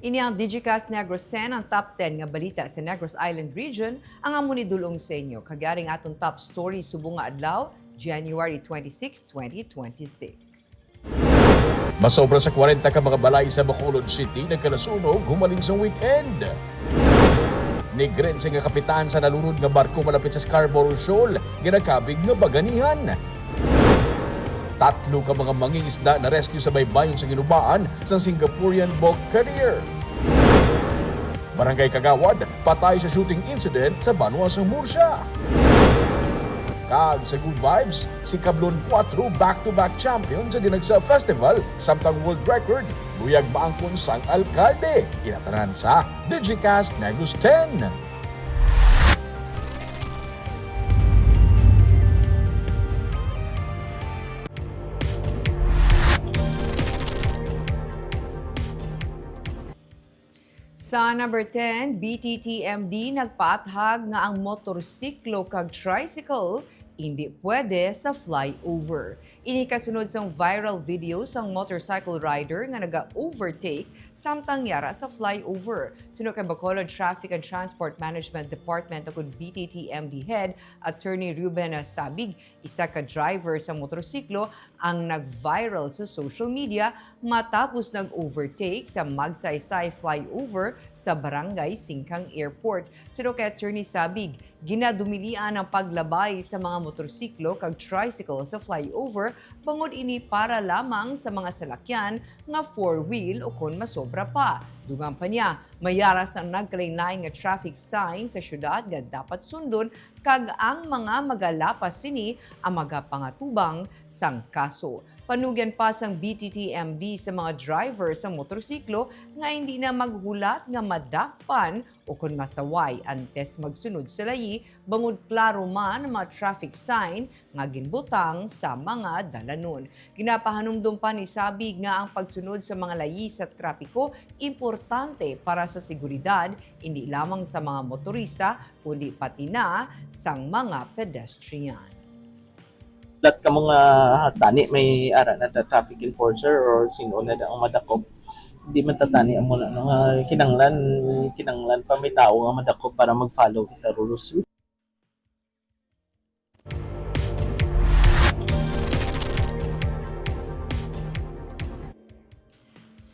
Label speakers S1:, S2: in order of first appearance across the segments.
S1: Ini ang Digicast Negros X, ang top 10 nga balita sa Negros Island region, ang amo ni dulong sa inyo. Kagaring atong top story subong nga adlaw, January 26, 2026.
S2: Masobra sa 40 ka mga balay sa Bacolod City nagkalasunog humaling sa weekend. Nigren sa nga kapitan sa nalunod nga barko malapit sa Scarborough Shoal, ginakabig nga baganihan. Tatlo ka mga mangingisda na rescue sa baybayon sa ginubaan sa Singaporean bulk carrier. Barangay Kagawad, patay sa shooting incident sa Banwa sa Murcia. Kag sa Good Vibes, si Kablon 4 back-to-back champion sa Dinagsa Festival samtang world record, buyag maangkon sang alkalde. Inatanan sa Digicast Negros X.
S1: Sa number 10, BTTMD nagpaathag nga ang motorsiklo kag tricycle hindi pwede sa flyover. Ini kasunod sang viral video sang motorcycle rider nga naga-overtake samtang yara sa flyover. Sunod kay Bacolod Traffic and Transport Management Department akong BTTMD Head Attorney Ruben Sabig, isa ka driver sa motorsiklo ang nag-viral sa social media matapos nag-overtake sa Magsaysay flyover sa Barangay Singkang Airport. Sunod kay Attorney Sabig, ginadumilian ang paglabay sa mga motorsiklo kag tricycle sa flyover bangod ini para lamang sa mga salakyan nga four-wheel o kon masobra pa. Dugang pa niya, mayaras ang nagkalain-lain nga traffic sign sa syudad nga dapat sundon kag ang mga magalapas sini ang magapangatubang sang kaso. Panugyan pa sang BTTMD sa mga driver sa motorsiklo nga hindi na maghulat nga madakpan o kung masaway antes magsunod sa layi bangod klaro man ang mga traffic sign nga ginbutang sa mga dalanon. Ginapahanumdum pa ni Sabig nga ang pagsunod sa mga layi sa trapiko importante para sa seguridad hindi lamang sa mga motorista kundi pati na sang mga pedestrian.
S3: Lahat ka mga tani may ara na traffic enforcer or sino na ang madakop, hindi man tatani ang muna kinanglan pa may tao nga madakop para mag-follow kita rules.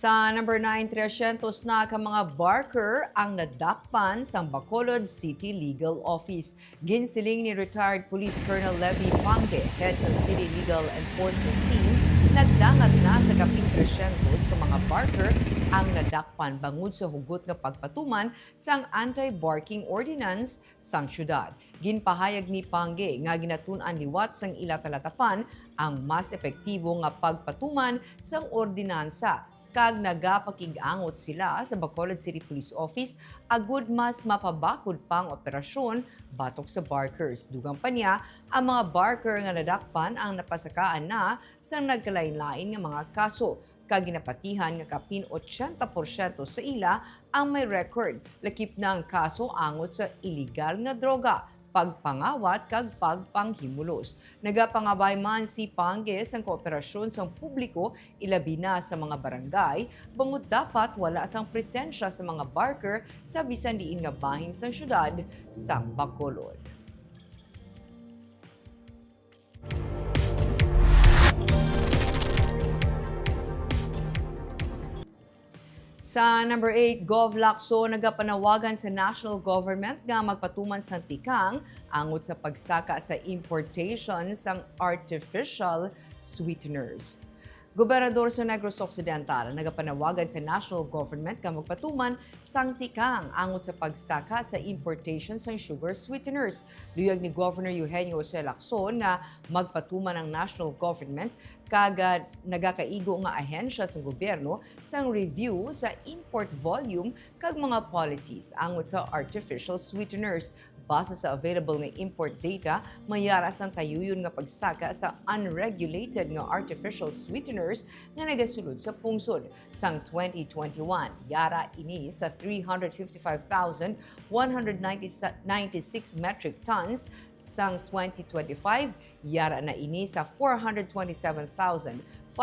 S1: Sa number 9, 300 na ka mga barker ang nadakpan sa Bacolod City Legal Office. Ginsiling ni retired Police Colonel Levy Pangge, head sa City Legal Enforcement Team, nagdangat na sa kaping 300 ka mga barker ang nadakpan bangod sa hugot nga pagpatuman sang anti-barking ordinance sang syudad. Ginpahayag ni Pangge nga ginatun-an liwat sang ila talatapan ang mas epektibo nga pagpatuman sang ordinansa kag nagapakig-angot sila sa Bacolod City Police Office agud mas mapabakod pang operasyon batok sa barkers. Dugang pa niya, ang mga barker nga nadakpan ang napasakaan na sa nagkalain-lain nga mga kaso. Kag ginapatihan nga kapin 80% sa ila ang may record. Lakip na ang kaso angot sa illegal nga droga, pagpangawat kag pagpanghimulos. Nagapangabay man si Pangge sang kooperasyon sang publiko ilabi na sa mga barangay, bangod dapat wala sang presensya sa mga barker sa bisan diin nga bahin sang syudad sang Bacolod. Sa number 8, Gov Lacson nagapanawagan sa national government nga magpatuman sa tikang angot sa pagsaka sa importation sang artificial sweeteners. Gobernador sa Negros Occidental nagapanawagan sa national government nga magpatuman sang tikang angot sa pagsaka sa importation sang sugar sweeteners. Luyag ni Governor Eugenio Jose Lacson nga magpatuman ang national government kagad nagakaigo nga ahensya sa gobyerno sang review sa import volume kag mga policies angot sa artificial sweeteners. Base sa available nga import data, mayaras ang tayuyon nga pagsaka sa unregulated nga artificial sweeteners nga nagasulod sa pungsod. Sang 2021, yara ini sa 355,196 metric tons sang 2025, yara na ini sa 427,523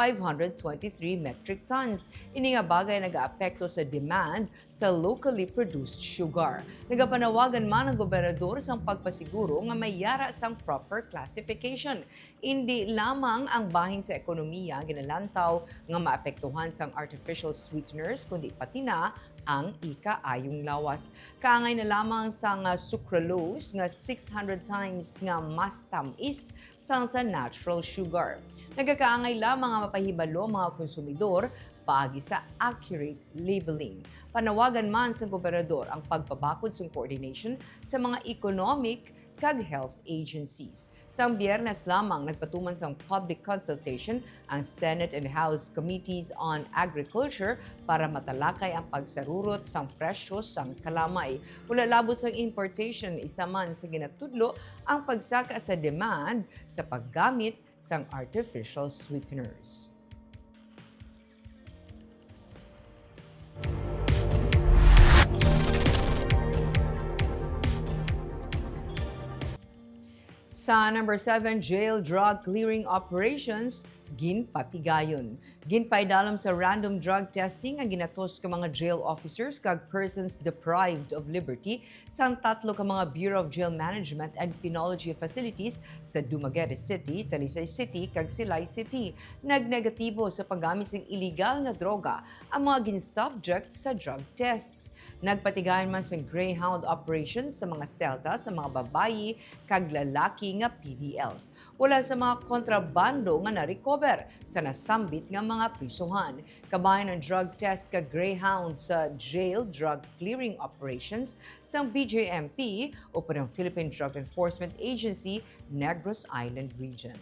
S1: metric tons. Ini nga bagay nag-aapekto sa demand sa locally produced sugar. Nagapanawagan man ang gobernador sa pagpasiguro nga may yara sang proper classification. Hindi lamang ang bahin sa ekonomiya ginalantaw nga maapektuhan sang artificial sweeteners kundi pati na ang ikaayong lawas. Kaangay na lamang sang sucralose nga 600 times nga mas tamis sang sa natural sugar. Nagkakaangay lamang nga mapahibalo mga konsumidor paagi sa accurate labeling. Panawagan man sa gobernador ang pagpabakod sa coordination sa mga economic kag health agencies. Sang Biyernes lamang nagpatuman sa public consultation ang Senate and House Committees on Agriculture para matalakay ang pagsarurot sang presyo sang kalamay. Wala labot sang importation, isa man sa ginatudlo ang pagsaka sa demand sa paggamit sang artificial sweeteners. Sa number 7, jail drug clearing operations, ginpatigayon. Ginpaidalam sa random drug testing ang ginatos ka mga jail officers kag persons deprived of liberty sang tatlo ka mga Bureau of Jail Management and Penology facilities sa Dumaguete City, Talisay City kag Silay City. Nagnegatibo sa paggamit ng illegal nga droga ang mga ginsubject sa drug tests. Nagpatigayon man sa Greyhound operations sa mga selta sa mga babayi kag lalaki nga PDLs. Wala sa mga kontrabando nga na-recover sa nasambit nga mga prisuhan. Kabayan ng drug test ka Greyhound sa jail drug clearing operations sa BJMP o ng Philippine Drug Enforcement Agency, Negros Island Region.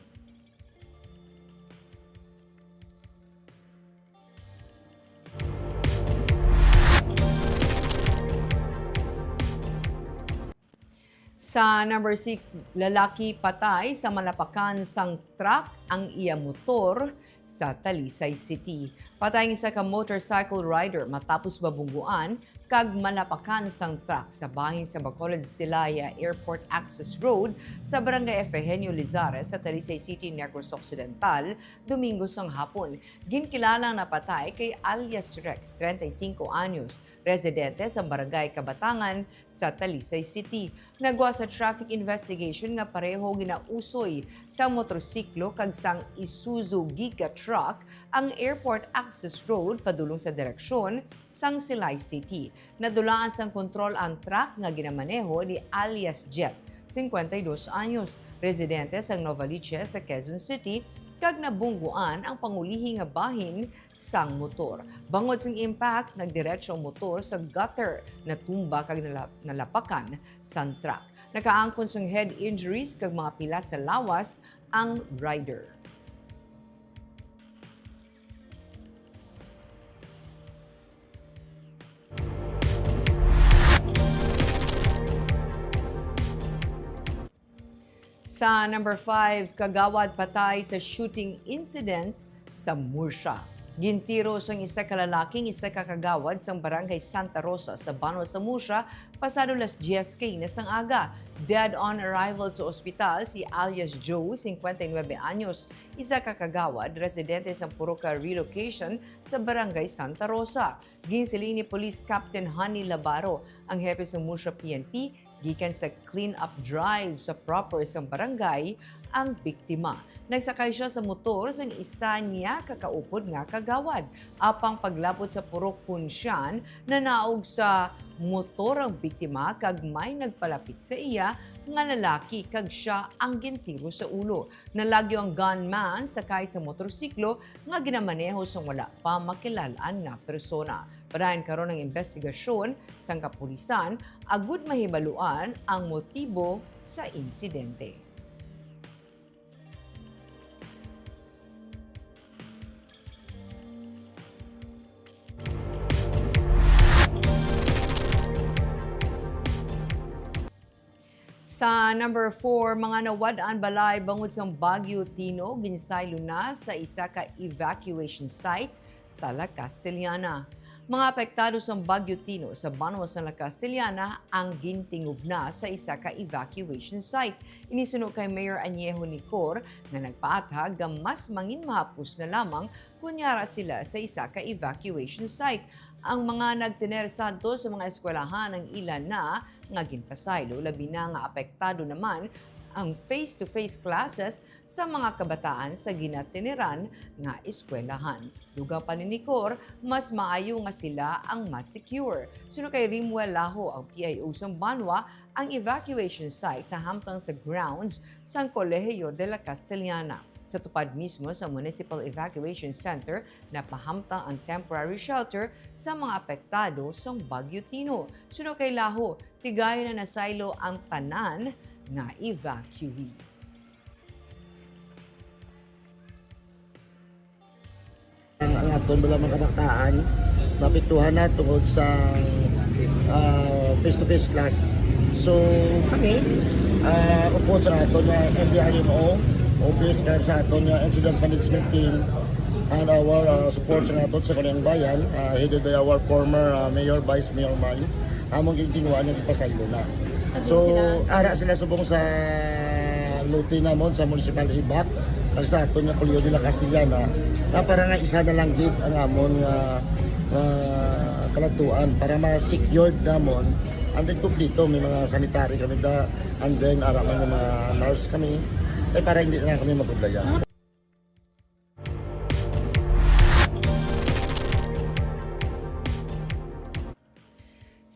S1: Sa number 6, lalaki patay sa malapakan sang truck ang iya motor sa Talisay City. Patay ng isa ka motorcycle rider matapos babungguan kag malapakan sang truck sa bahin sa Bacolod Silaya Airport Access Road sa Barangay Efehenio Lizares sa Talisay City, Negros Occidental, Domingo sang hapon. Ginkilalang napatay kay alias Rex, 35 anyos, residente sa Barangay Kabatangan sa Talisay City. Nagwa sa traffic investigation nga pareho ginausoy sa motorsiklo kag sang Isuzu Giga truck ang Airport Access Road padulong sa direksyon sang Silay City. Nadulaan sang kontrol ang truck nga ginamaneho ni alias Jet, 52 anyos, residente sa Novaliches sa Quezon City, kag nabungguan ang pangulihi nga bahin sang motor. Bangod sang impact, nagdiretso ang motor sa gutter na tumba kag nalapakan sang truck. Nakaangkon sang head injuries kag mga pila sa lawas ang rider. Sa number 5, kagawad patay sa shooting incident sa Murcia. Gintiro sang isa ka lalaking isa ka kagawad sang Barangay Santa Rosa sa Banwa sa Murcia pasado las 10 kainas ang aga. Dead on arrival sa ospital si alias Joe, 59 anyos, isa ka kagawad, residente sa Puruca Relocation sa Barangay Santa Rosa. Ginsiling ni Police Captain Honey Labaro, ang hepe sa Murcia PNP, gikan sa clean-up drive sa proper sa barangay ang biktima. Nagsakay siya sa motor sa isa niya kakaupod nga kagawad. Apang paglapot sa Purok Punsyan, nanaog sa motor ang biktima kag may nagpalapit sa iya nga lalaki kag siya ang gintiro sa ulo. Nalagyo ang gunman sakay sa motorsiklo nga ginamaneho sa wala pa makilalaan nga persona. Padayon karon ng investigasyon sang kapulisan agud mahibaluan ang motibo sa insidente. Sa number 4, mga nawad-an balay bangod sa Baguio Tino, ginsaylo na sa isa ka evacuation site sa La Castellana. Mga apektado sa Bagyo Tino sa Banuas ng La Castellana ang gintingog na sa isa ka evacuation site. Inisuno kay Mayor Añejo Nicor na nagpaathag nga mas mangin mahapos na lamang kunyara sila sa isa ka evacuation site. Ang mga nagtener santo sa mga eskwelahan ng ilan na nga ginpasaylo, labi na nga apektado naman ang face-to-face classes sa mga kabataan sa ginatineran nga eskwelahan. Duga pa ni Nicor, mas maayo nga sila ang mas secure. Suno kay Rimuel Laho, ang PIO sa Banwa, ang evacuation site na hamtang sa grounds sa Colegio de la Castellana. Sa tupad mismo sa Municipal Evacuation Center na pahamtang ang temporary shelter sa mga apektado sa Bagyo Tino. Suno kay Laho, tigayon na nasaylo ang tanan nga evacuees.
S4: Ang aton bala mga kabataan napituhan na tungod sa face-to-face class. So kami upod sa aton nga MDRMO, office kaya sa aton nga incident management team and our support sa aton sa Kanang Bayan, headed by our former Mayor, Vice Mayor May, among gintinuan ng pasaylo na. So ara sila subong sa luti namon sa municipal ibac kag sa aton nga Colegio de la Castellana na para nga isa na lang gid ang amon kalatuan para ma-secured namon and then kumplito may mga sanitary kami da and then ara may mga nurse kami para hindi na kami magudlayan.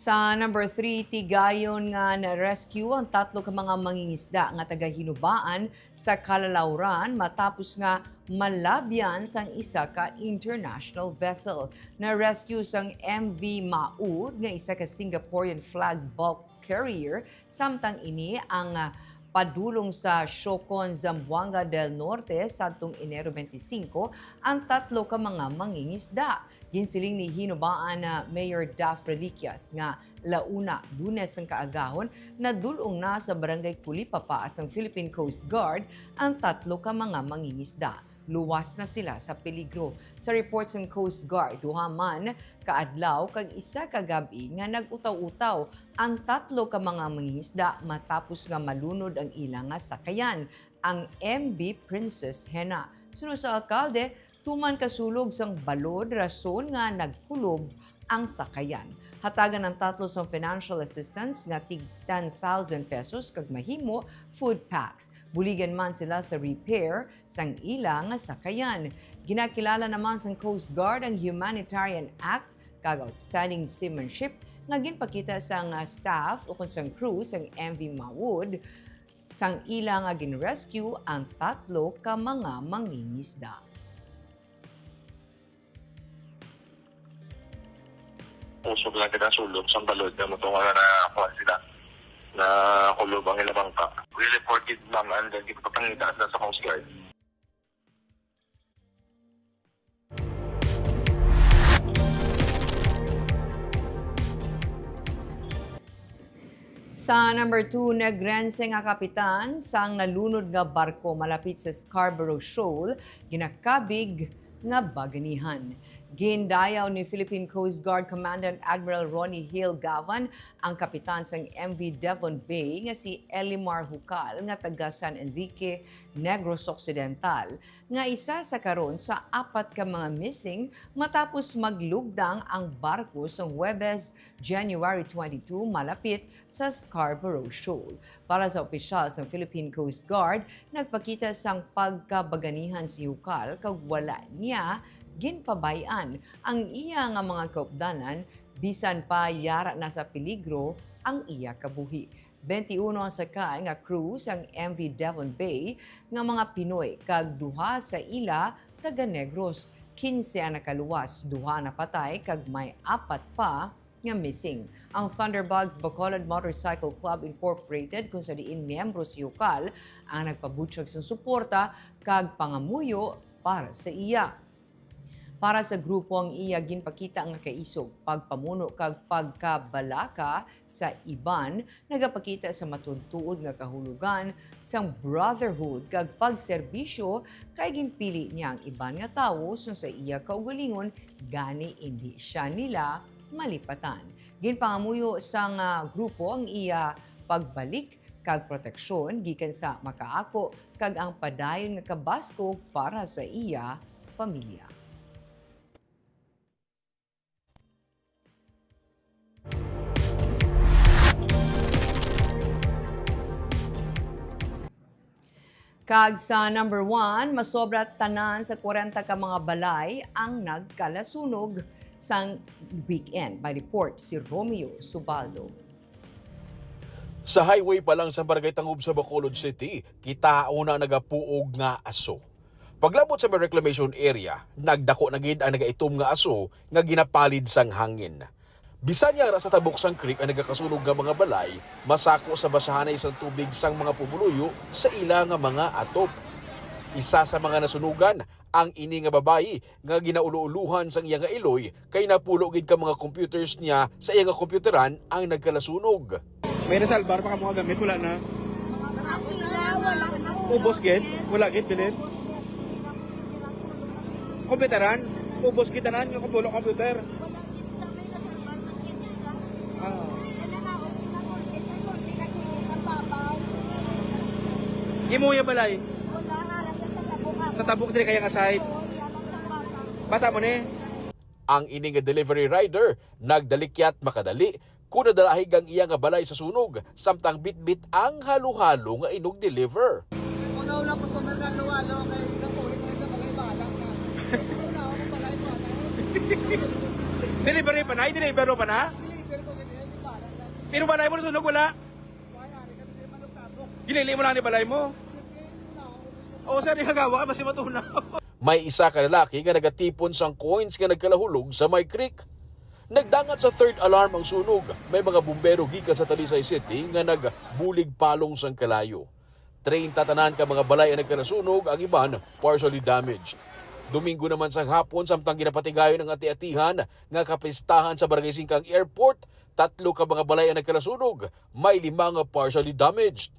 S1: Sa number 3, tigayon nga na-rescue ang 3 ka mga mangingisda nga taga-Hinubaan sa Kalalauran matapos nga malabyan sang isa ka international vessel. Na-rescue sang MV Maud nga isa ka Singaporean flag bulk carrier samtang ini ang padulong sa Siocon, Zamboanga del Norte sadtong Enero 25 ang 3 ka mga mangingisda. Ginsiling ni Hinubaan na Mayor Daf Reliquias nga launa Lunes ang kaagahon na dulong na sa barangay Pulipapa ang Philippine Coast Guard ang 3 ka mga mangingisda. Luwas na sila sa peligro. Sa reports ng Coast Guard, duha man kaadlaw kag isa ka gabi nga nag-utaw-utaw ang 3 ka mga mangingisda matapos nga malunod ang ilang nga sakayan, ang MB Princess Hena. Sunod sa alkalde, tuman kasulog sang balod rason nga nagkulob ang sakayan. Hatagan ng 3 sa financial assistance nga tig 10,000 pesos kag mahimo food packs. Buligan man sila sa repair sang ilang nga sakayan. Ginakilala naman sang Coast Guard ang Humanitarian Act kag outstanding seamanship nga ginpakita sang staff o sang crew sang MV Maud sang ilang nga ginrescue ang 3 ka mga mangingisda.
S5: Usog lang kita sulog sa balod na matunga na kuha sila na kulob ang ilang bangka. We reported ma'am and then ipapangita sa Coast Guard.
S1: Sa number 2, nagrense nga kapitan sang nalunod nga barko malapit sa Scarborough Shoal, ginakabig nga baganihan. Gindayaw ni Philippine Coast Guard Commandant Admiral Ronnie Hill Gavan ang kapitan sang MV Devon Bay nga si Elimar Hucal nga taga San Enrique, Negros Occidental nga isa sa karon sa 4 ka mga missing matapos maglugdang ang barko sa Huwebes, January 22 malapit sa Scarborough Shoal. Para sa opisyal sa Philippine Coast Guard, nagpakita sang pagkabaganihan si Hucal kag wala niya ginpabayan ang iya nga mga kaupdanan bisan pa yara na sa peligro ang iya kabuhi. 21 ang sakay nga crew sang MV Devon Bay nga mga Pinoy kag duha sa ila taga Negros. 15 ang nakaluwas, duha na patay kag may 4 pa nga missing. Ang Thunderbugs Bacolod Motorcycle Club Incorporated kung sa diin miyembro si Hucal ang nagpabutyag sa suporta kag pangamuyo para sa iya. Para sa grupo ang iya ginpakita nga kaisog pagpamuno kag pagkabalaka sa iban, nagapakita sa matuntuod nga kahulugan sang brotherhood kag pagserbisyo kay ginpili niya ang iban nga tawo so sa iya kaugalingon gani hindi siya nila malipatan. Ginpangamuyo sang grupo ang iya pagbalik kag proteksyon gikan sa makaako kag ang padayon nga kabaskog para sa iya pamilya. Kag sa number 1, masobra tanan sa 40 ka mga balay ang nagkalasunog sang weekend. May report si Romeo Subaldo.
S2: Sa highway pa lang sa Barangay Tangub sa Bacolod City, kita una nagapuog nga aso. Paglabot sa may reclamation area, nagdako na gid ang nagaitom nga aso nga ginapalid sang hangin. Bisan niya sa tabok sang creek ang nagakasunog nga mga balay, masako sa basahanay sang tubig sang mga pumuluyo sa ila nga mga atop. Isa sa mga nasunugan, ang ini nga babayi nga ginauluuluhan sang iya nga iloy kay napulo gid ka mga computers niya sa iya nga komputeran ang nagkalasunog.
S6: May nasalbar pa ka mga gamit, wala na. Ubos gid, wala gid bilin. Komputeran, ubos gid tanan yung kapulo computer. Imo ya balay. Sa tabok dire kaya nga side. Bata mo ni.
S2: Ang ini nga delivery rider nagdalikyat makadali kun nadalahig ang iya nga balay sa sunog samtang bitbit ang halo-halo nga inog deliver.
S7: Una-una customer na luwalo kay napulit mo sa bagay bala ka. Una ako balay mo na.
S6: Delivery pa na, deliver pa na.
S7: Deliver ko ganyan di bala.
S6: Pero balay mo na sunog wala.
S7: Wala rin kami di manugtabok.
S6: Gilili mo lang ni balay mo. O sir, ihagawa ka basi matunaw.
S2: May isa ka lalaki nga nagatipon sang coins nga nagkalahulog sa may creek. Nagdangat sa third alarm ang sunog. May mga bumbero gikan sa Talisay City nga nagbulig palong sang kalayo. 30 tanan ka mga balay ang nagkanasunog, ang iban partially damaged. Domingo naman sang hapon samtang ginapatigayon ang ati-atihan nga kapistahan sa Barangay Singkang Airport, 3 ka mga balay ang nagkanasunog, may 5 nga partially damaged.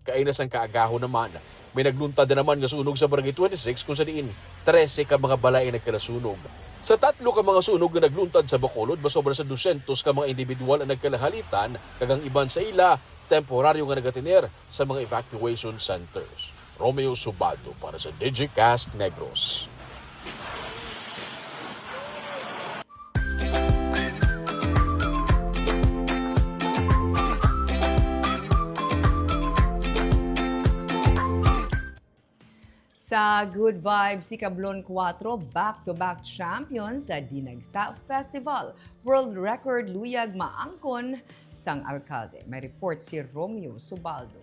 S2: Kainas ang kaagaho naman, may nagluntad na naman nga sunog sa Barangay 26 kung sa diin 13 ka mga balay ang nagkanasunog. Sa 3 ka mga sunog na nagluntad sa Bacolod, masobra sa 200 ka mga individual ang nagkalahalitan, kagang iban sa ila, temporaryo nga nagatiner sa mga evacuation centers. Romeo Subaldo para sa Digicast Negros.
S1: Sa Good Vibes, si Cablon 4 back-to-back champions sa Dinagsa Festival. World record luyag maangkon sang alkalde. May report si Romeo Subaldo.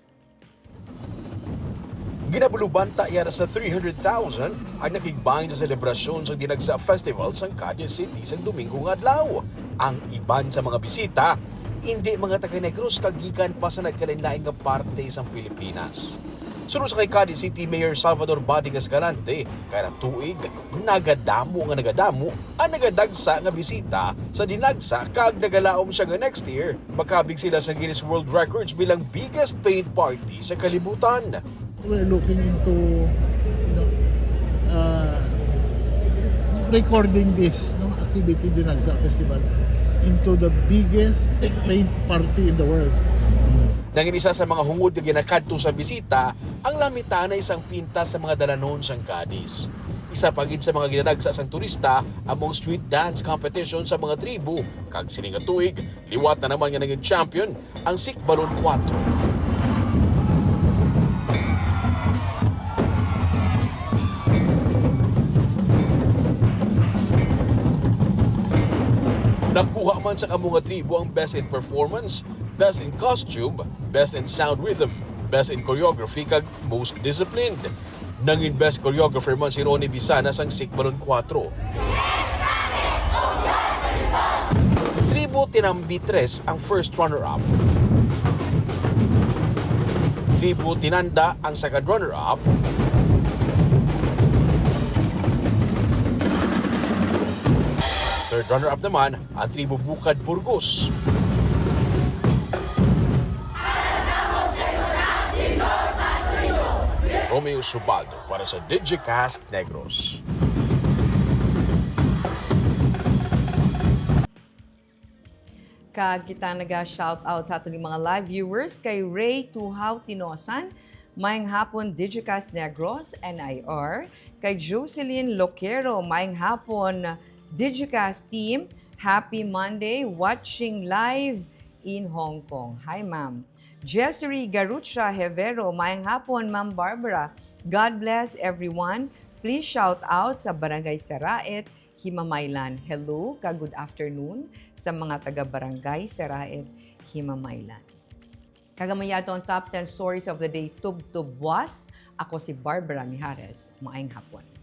S2: Ginabulubanta yara sa 300,000 ang nakigbahin sa selebrasyon sa Dinagsa Festival sa Cadiz City sa Domingo nga adlaw. Ang iban sa mga bisita, hindi mga taga-Negros kagikan pa sa nagkalain-laing nga parte sa Pilipinas. Sunod sa kay Cadiz City Mayor Salvador Bading Escalante, kaya tuig, nagadamo ang nagadagsa nga bisita sa Dinagsa kag nagalaom siya nga next year. Makabig sila sa Guinness World Records bilang biggest paint party sa kalibutan.
S8: We're looking into, recording this activity Dinagsa Festival into the biggest paint party in the world.
S2: Nangin isa sa mga hungod na ginakadto sa bisita, ang lamitan ay isang pintas sa mga dalanon sang Cadiz. Isa pagid sa mga ginadagsa sang turista among street dance competition sa mga tribu. Kag sining nga tuig, liwat na naman nga naging champion ang Scarborough 4. Nakuha man sa among tribu ang Best in Performance, Best in Costume, Best in Sound Rhythm, Best in Choreography kag Most Disciplined. Nangin Best Choreographer man si Ronnie Bisana sang Scarborough 4. Tribu Tinambi 3 ang first runner-up. Tribu Tinanda ang second runner-up. Third runner-up naman ang tribo Bukad Burgos. Romeo Subaldo para sa Digicast Negros.
S1: Kag kita naga-shoutout sa atong mga live viewers kay Ray Tuhaw Tinosan, maayong hapon Digicast Negros, NIR, kay Jocelyn Loquero, maayong hapon Digicast team, happy Monday, watching live in Hong Kong. Hi ma'am. Jessery Garucha Hevero, maayong hapon Ma'am Barbara. God bless everyone. Please shout out sa Barangay Saraet, Himamaylan. Hello, good afternoon sa mga taga-Barangay Saraet, Himamaylan. Kagamaya ito ang top 10 stories of the day, tub-tub was. Ako si Barbara Mijares. Maayong hapon.